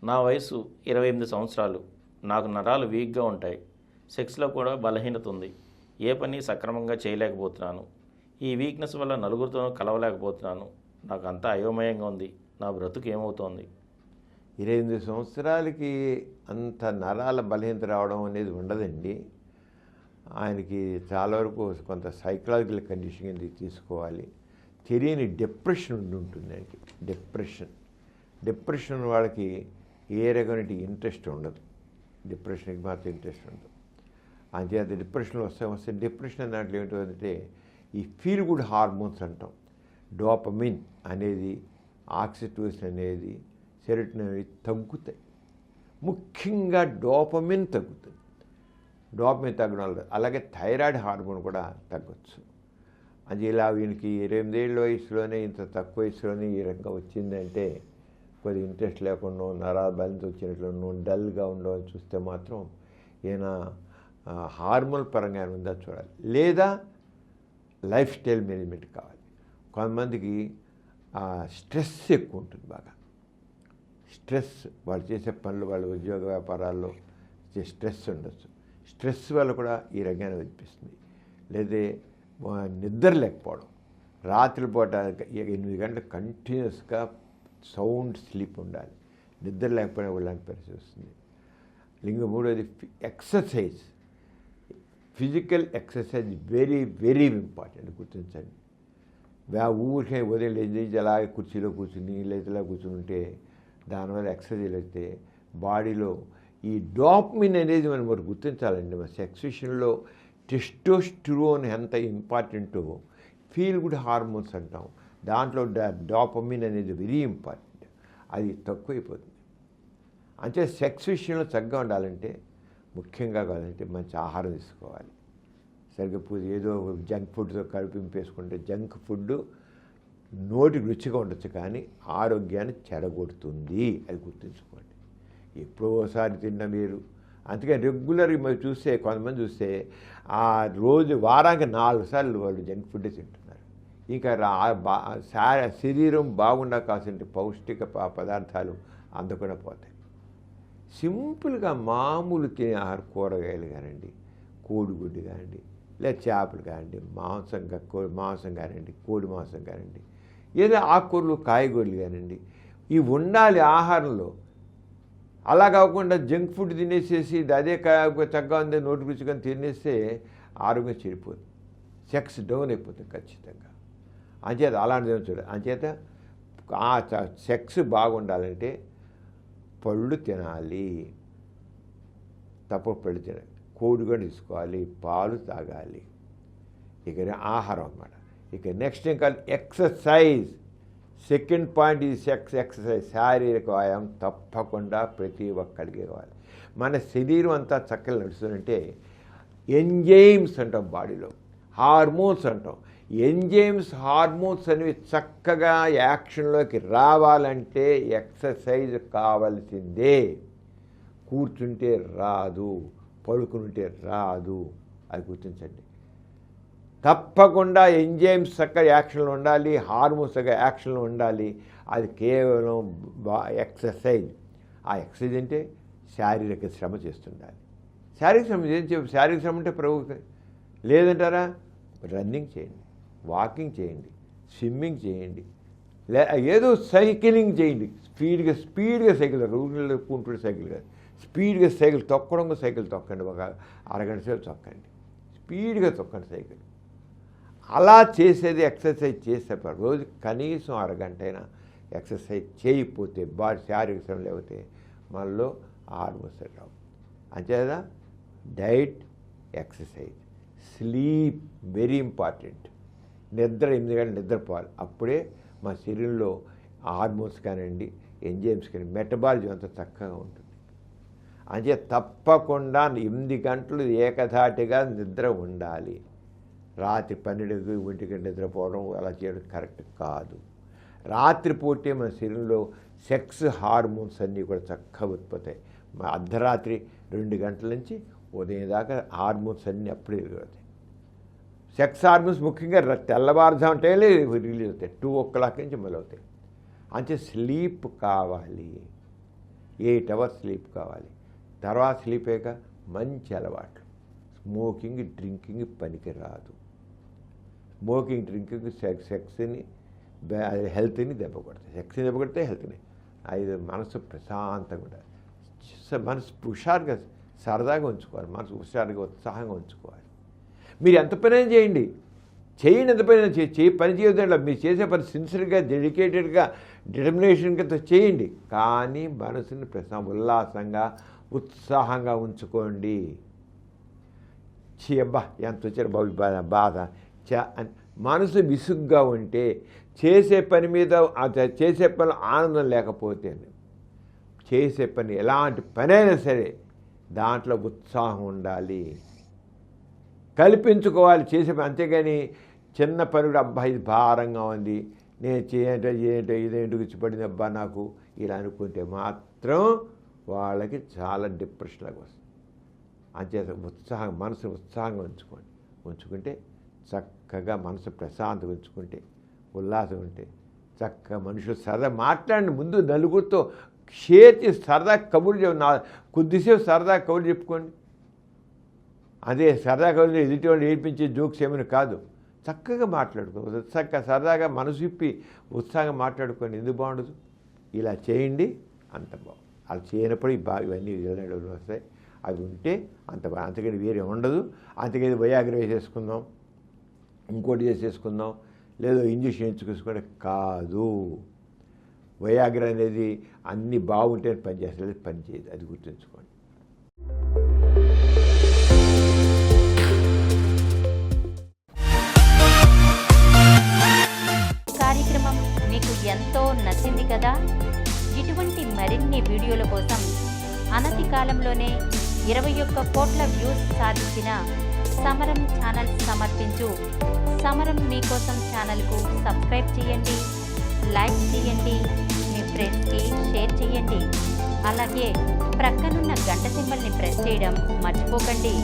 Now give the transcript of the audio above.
నా వయసు 28 సంవత్సరాలు. నాకు నరాలు వీక్గా ఉంటాయి. సెక్స్లో కూడా బలహీనత ఉంది. ఏ పని సక్రమంగా చేయలేకపోతున్నాను. ఈ వీక్నెస్ వల్ల నలుగురితో కలవలేకపోతున్నాను. నాకు అంతా అయోమయంగా ఉంది. నా బ్రతుకు ఏమవుతోంది? 28 సంవత్సరాలకి అంత నరాల బలహీనత రావడం అనేది ఉండదండి. ఆయనకి చాలా వరకు కొంత సైకలాజికల్ కండిషన్ కింద తీసుకోవాలి. తెలియని డిప్రెషన్ ఉంటుంది ఆయనకి. డిప్రెషన్ వాళ్ళకి ఏ రకమైన ఇంట్రెస్ట్ ఉండదు. డిప్రెషన్కి మాత్రం ఇంట్రెస్ట్ ఉండదు. అంచేత డిప్రెషన్లో వస్తే డిప్రెషన్ దాంట్లో ఏమిటంటే ఈ ఫీల్ గుడ్ హార్మోన్స్ అంటాం. డోపమిన్ అనేది, ఆక్సిటోసిన్ అనేది, సెరోటోనిన్ అనేది తగ్గుతాయి. ముఖ్యంగా డోపమిన్ తగ్గుతుంది. డోపమిన్ తగ్గడం వల్ల అలాగే థైరాయిడ్ హార్మోన్ కూడా తగ్గొచ్చు. అది ఇలా వీనికి 28 ఏళ్ళ వయసులోనే ఇంత తక్కువ వయసులోనే ఈ రకంగా వచ్చిందంటే కొద్ది ఇంట్రెస్ట్ లేకుండా నరాల బలింత వచ్చినట్లు డల్గా ఉండవని చూస్తే మాత్రం ఈయన హార్మోన్ పరంగా ఉందా చూడాలి. లేదా లైఫ్ స్టైల్ మేనేజ్మెంట్ కావాలి. కొంతమందికి స్ట్రెస్ ఎక్కువ ఉంటుంది. బాగా స్ట్రెస్, వాళ్ళు చేసే పనులు, వాళ్ళ ఉద్యోగ వ్యాపారాల్లో స్ట్రెస్ ఉండొచ్చు. స్ట్రెస్ వల్ల కూడా ఈ రకంగా వినిపిస్తుంది. లేదా నిద్ర లేకపోవడం, రాత్రిపూట 8 గంటలు కంటిన్యూస్గా సౌండ్ స్లీప్ ఉండాలి. నిద్ర లేకపోయినా ఇలాంటి పరిస్థితి వస్తుంది. మూడోది exercise. Physical exercise very very important, గుర్తించండి. ఊరికే ఉదయం లేచి అలాగే కుర్చీలో కూర్చుని లేదా కూర్చుని ఉంటే దానివల్ల ఎక్సర్సైజ్ అయితే బాడీలో ఈ డోపమిన్ అనేది మనం మరి గుర్తించాలండి. మన సెక్స్ విషయంలో టెస్టోస్టిరోన్ ఎంత ఇంపార్టెంటో ఫీల్ గుడ్ హార్మోన్స్ అంటాం. దాంట్లో డోపమిన్ అనేది వెరీ ఇంపార్టెంట్. అది తక్కువైపోతుంది. అంటే సెక్స్ విషయంలో చక్కగా ఉండాలంటే ముఖ్యంగా కావాలంటే మంచి ఆహారం తీసుకోవాలి. సరిగ్గా ఏదో జంక్ ఫుడ్తో కలిపింపేసుకుంటే జంక్ ఫుడ్ నోటికి రుచిగా ఉండొచ్చు కానీ ఆరోగ్యాన్ని చెడగొడుతుంది. అది గుర్తుంచుకోండి. ఎప్పుడోసారి తిన్న మీరు అందుకని రెగ్యులర్గా మీరు చూస్తే కొంతమంది చూస్తే ఆ రోజు వారానికి 4 సార్లు వాళ్ళు జంక్ ఫుడ్ తింటున్నారు. ఇంకా శరీరం బాగుండా కావాల్సిన పౌష్టిక పదార్థాలు అందకుండా పోతాయి. సింపుల్గా మామూలు తినే ఆహారం, కూరగాయలు కానివ్వండి, కోడిగుడ్డు కానివ్వండి, లేదా చేపలు కానివ్వండి, మాంసం కానివ్వండి, కోడి మాంసం కానివ్వండి, ఏదో ఆకుకూరలు కాయగూరలు కానివ్వండి, ఇవి ఉండాలి ఆహారంలో. అలా కాకుండా జంక్ ఫుడ్ తినేసేసి అదే చక్కగా ఉంది నోటి రుచిగా తినేస్తే ఆరోగ్యం చెడిపోతుంది. సెక్స్ డౌన్ అయిపోతుంది ఖచ్చితంగా. అంచేత అలాంటిది చూడాలి. అంచేత సెక్స్ బాగుండాలంటే పళ్ళు తినాలి, పళ్ళు తినాలి, కోడిగా తీసుకోవాలి, పాలు తాగాలి. ఇక ఆహారం అన్నమాట. ఇక నెక్స్ట్ ఇంకా ఎక్సర్సైజ్. సెకండ్ పాయింట్ ఇది సెక్స్ ఎక్సర్సైజ్. శారీరక వ్యాయామం తప్పకుండా ప్రతి ఒక్కరికి కావాలి. మన శరీరం అంతా చక్కగా నడుస్తుందంటే ఎంజైమ్స్ అంటాం, బాడీలో హార్మోన్స్ అంటాం. ఎంజైమ్స్, హార్మోన్స్ అనేవి చక్కగా యాక్షన్లోకి రావాలంటే ఎక్సర్సైజ్ కావాల్సిందే. కూర్చుంటే రాదు, పడుకుంటే రాదు. అది గుర్తించండి. తప్పకుండా ఎంజైమ్స్ చక్కగా యాక్షన్లో ఉండాలి, హార్మోన్స్ చక్కగా యాక్షన్లో ఉండాలి. అది కేవలం ఎక్సర్సైజ్. ఆ ఎక్సర్సైజ్ అంటే శారీరక శ్రమ చేస్తుండాలి. శారీరక శ్రమ అంటే ప్రభుత్వం లేదంటారా? రన్నింగ్ చేయండి, వాకింగ్ చేయండి, స్విమ్మింగ్ చేయండి, ఏదో సైకిలింగ్ చేయండి. స్పీడ్గా సైకిల్, రూట్లో కూంటుండే సైకిల్ కాదు, స్పీడ్గా సైకిల్ తొక్కండి. ఒక అరగంట సేపు తొక్కండి, స్పీడ్గా తొక్కండి సైకిల్. అలా చేసేది ఎక్సర్సైజ్ చేస్తే రోజు కనీసం అరగంట అయినా ఎక్సర్సైజ్ చేయకపోతే బాడీ శారీరక శ్రమ లేకపోతే మనలో హార్మోన్స్ రావు. అంతేదా diet, exercise, sleep very important. నిద్ర 8 గంటలు నిద్రపోవాలి. అప్పుడే మా శరీరంలో హార్మోన్స్ కానివ్వండి, ఎంజైమ్స్ కానీ మెటబాలిజం అంతా చక్కగా ఉంటుంది. అంతే తప్పకుండా 8 గంటలు ఏకధాటిగా నిద్ర ఉండాలి. రాత్రి 12 ఒంటికి నిద్రపోవడం అలా చేయడం కరెక్ట్ కాదు. రాత్రిపూటే మన శరీరంలో సెక్స్ హార్మోన్స్ అన్నీ కూడా చక్కగా ఉత్పత్తి. అర్ధరాత్రి 2 గంటల నుంచి ఉదయం దాకా హార్మోన్స్ అన్నీ అప్పుడే ఎదుగుతాయి. సెక్స్ హార్మోన్స్ ముఖ్యంగా తెల్లవారుజాముంటే రిలీజ్ అవుతాయి. 2 o'clock నుంచి మొదలవుతాయి. అంటే స్లీప్ కావాలి. 8 hours స్లీప్ కావాలి. తర్వాత స్లీప్ అయ్యాక మంచి అలవాట్లు. స్మోకింగ్ డ్రింకింగ్ పనికి రాదు. స్మోకింగ్ డ్రింకింగ్ సెక్స్ని హెల్త్ని దెబ్బ కొడతాయి. సెక్స్ని దెబ్బ కొడితే హెల్త్ని. అది మనసు ప్రశాంతంగా ఉండాలి. మనసు హుషారుగా సరదాగా ఉంచుకోవాలి. మనసు హుషారుగా ఉత్సాహంగా ఉంచుకోవాలి. మీరు ఎంత పనైనా చేయండి, ఎంత పని పని చేయొద్దండి. మీరు చేసే పని సిన్సియర్గా డెడికేటెడ్గా డిటర్మినేషన్గా చేయండి, కానీ మనసుని ఉల్లాసంగా ఉత్సాహంగా ఉంచుకోండి. అబ్బా ఎంత వచ్చారు బాధ మనసు విసుగ్గా ఉంటే చేసే పని మీద చేసే పని ఆనందం లేకపోతే చేసే పని ఎలాంటి పనైనా సరే దాంట్లో ఉత్సాహం ఉండాలి, కల్పించుకోవాలి చేసే పని. అంతేగాని చిన్న పని కూడా అబ్బా ఇది భారంగా ఉంది, నేను చేయంటే ఇదేంటి గుచ్చిపడింది అబ్బా నాకు ఇలా అనుకుంటే మాత్రం వాళ్ళకి చాలా డిప్రెషన్లాగా వస్తుంది. అంచేత మనసు ఉత్సాహంగా ఉంచుకుంటే చక్కగా మనసు ప్రశాంతంగా ఉంచుకుంటే ఉల్లాసం ఉంటే చక్కగా మనుషులు సరదా మాట్లాడిన ముందు నలుగురితో షేర్ చేసి సరదా కబుర్లు కొద్దిసేపు సరదా కబుర్లు చెప్పుకోండి. అదే సరదా కబుర్లు ఎదుటి వాళ్ళు ఏడిపించే జోక్స్ ఏమైనా కాదు, చక్కగా మాట్లాడుకోండి. చక్కగా సరదాగా మనసు విప్పి ఉత్సాహంగా మాట్లాడుకోండి. ఎందుకు బాగుండదు? ఇలా చేయండి, అంత బాగుంది. అలా చేయనప్పుడు ఇవన్నీ వెళ్ళడం వస్తాయి. అవి ఉంటే అంతకని వేరే ఉండదు. అంతకని వయాగ్ర వేసేసుకుందాం, ఇంకోటి చేసేసుకుందాం, లేదో ఇంజక్షన్ ఎంచుకోసుకుంటే కాదు. వయాగ్ర అనేది అన్నీ బాగుంటే పనిచేస్తుంది, పని చేయదు. అది గుర్తుంచుకోండి. కార్యక్రమం మీకు ఎంతో నచ్చింది కదా? ఇటువంటి మరిన్ని వీడియోల కోసం అనతి కాలంలోనే 21 కోట్ల వ్యూస్ సాధించిన సమరం ఛానల్ సమర్పించు సమరం మీకోసం ఛానల్కు సబ్స్క్రైబ్ చేయండి, లైక్ చేయండి, మీ ఫ్రెండ్స్కి షేర్ చేయండి. అలాగే ప్రక్కనున్న గంట సింబల్ని ప్రెస్ చేయడం మర్చిపోకండి.